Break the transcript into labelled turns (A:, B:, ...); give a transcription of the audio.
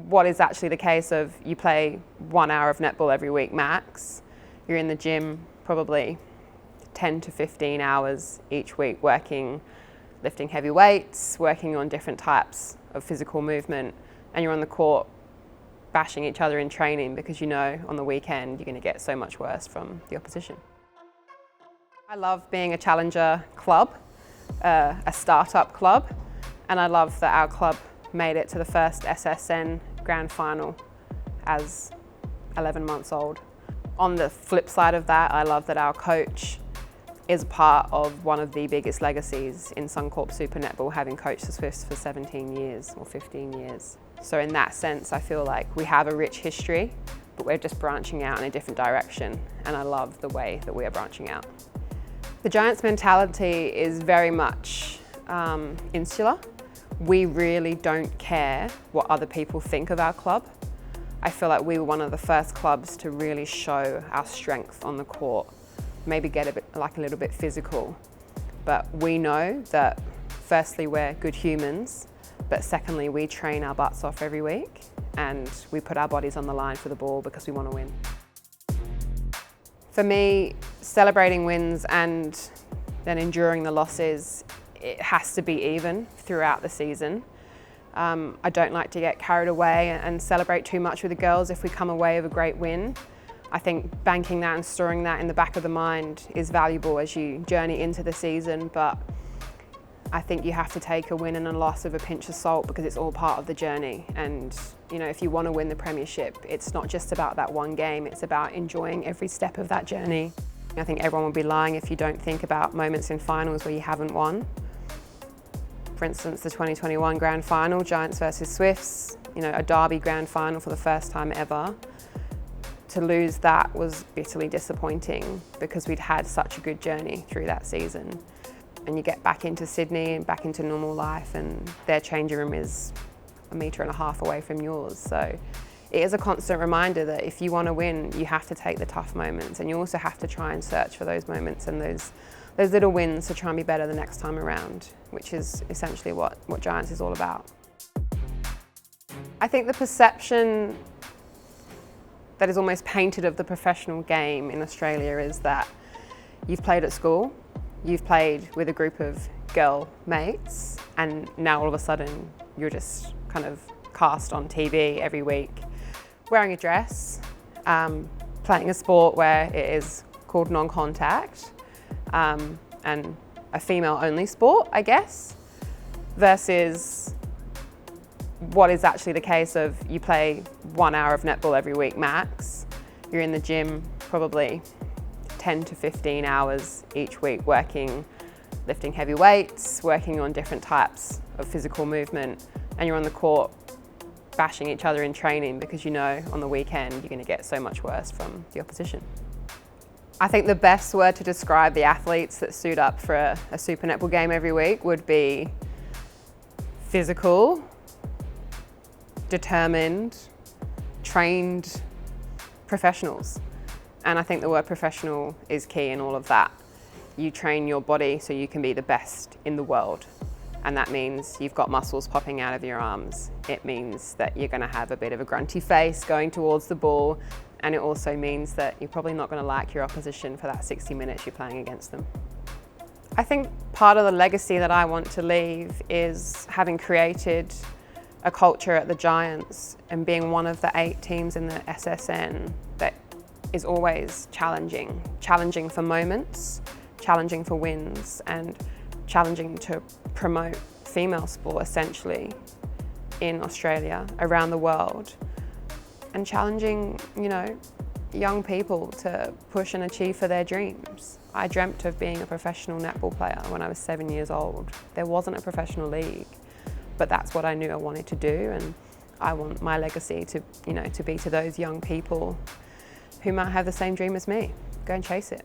A: what is actually the case of you play 1 hour of netball every week max. You're in the gym probably 10 to 15 hours each week working, lifting heavy weights, working on different types of physical movement, and you're on the court bashing each other in training because you know on the weekend you're going to get so much worse from the opposition. I love being a challenger club, a startup club, and I love that our club made it to the first SSN Grand Final as 11 months old. On the flip side of that, I love that our coach is part of one of the biggest legacies in Suncorp Super Netball, having coached the Swifts for 17 years or 15 years. So in that sense, I feel like we have a rich history, but we're just branching out in a different direction, and I love the way that we are branching out. The Giants mentality is very much insular. We really don't care what other people think of our club. I feel like we were one of the first clubs to really show our strength on the court, maybe get a little bit physical. But we know that firstly, we're good humans, but secondly, we train our butts off every week and we put our bodies on the line for the ball because we want to win. For me, celebrating wins and then enduring the losses, it has to be even throughout the season. I don't like to get carried away and celebrate too much with the girls if we come away with a great win. I think banking that and storing that in the back of the mind is valuable as you journey into the season, but I think you have to take a win and a loss with a pinch of salt because it's all part of the journey. And you know, if you want to win the premiership, it's not just about that one game, it's about enjoying every step of that journey. I think everyone would be lying if you don't think about moments in finals where you haven't won. For instance, the 2021 Grand Final, Giants versus Swifts, you know, a derby Grand Final for the first time ever. To lose that was bitterly disappointing because we'd had such a good journey through that season. And you get back into Sydney and back into normal life, and their changing room is 1.5 meters away from yours. So it is a constant reminder that if you want to win, you have to take the tough moments, and you also have to try and search for those moments and those little wins to try and be better the next time around, which is essentially what Giants is all about. I think the perception that is almost painted of the professional game in Australia is that you've played at school, you've played with a group of girl mates, and now all of a sudden you're just kind of cast on TV every week, wearing a dress, playing a sport where it is called non-contact, and a female-only sport, I guess, versus what is actually the case of you play 1 hour of netball every week max. You're in the gym probably 10 to 15 hours each week working, lifting heavy weights, working on different types of physical movement, and you're on the court bashing each other in training because you know on the weekend you're going to get so much worse from the opposition. I think the best word to describe the athletes that suit up for a Super Netball game every week would be physical, determined, trained professionals. And I think the word professional is key in all of that. You train your body so you can be the best in the world. And that means you've got muscles popping out of your arms. It means that you're going to have a bit of a grunty face going towards the ball. And it also means that you're probably not going to like your opposition for that 60 minutes you're playing against them. I think part of the legacy that I want to leave is having created a culture at the Giants and being one of the 8 teams in the SSN that is always challenging. Challenging for moments, challenging for wins, and challenging to promote female sport essentially in Australia, around the world, and challenging, you know, young people to push and achieve for their dreams. I dreamt of being a professional netball player when I was 7 years old. There wasn't a professional league, but that's what I knew I wanted to do, and I want my legacy to, you know, to be to those young people who might have the same dream as me. Go and chase it.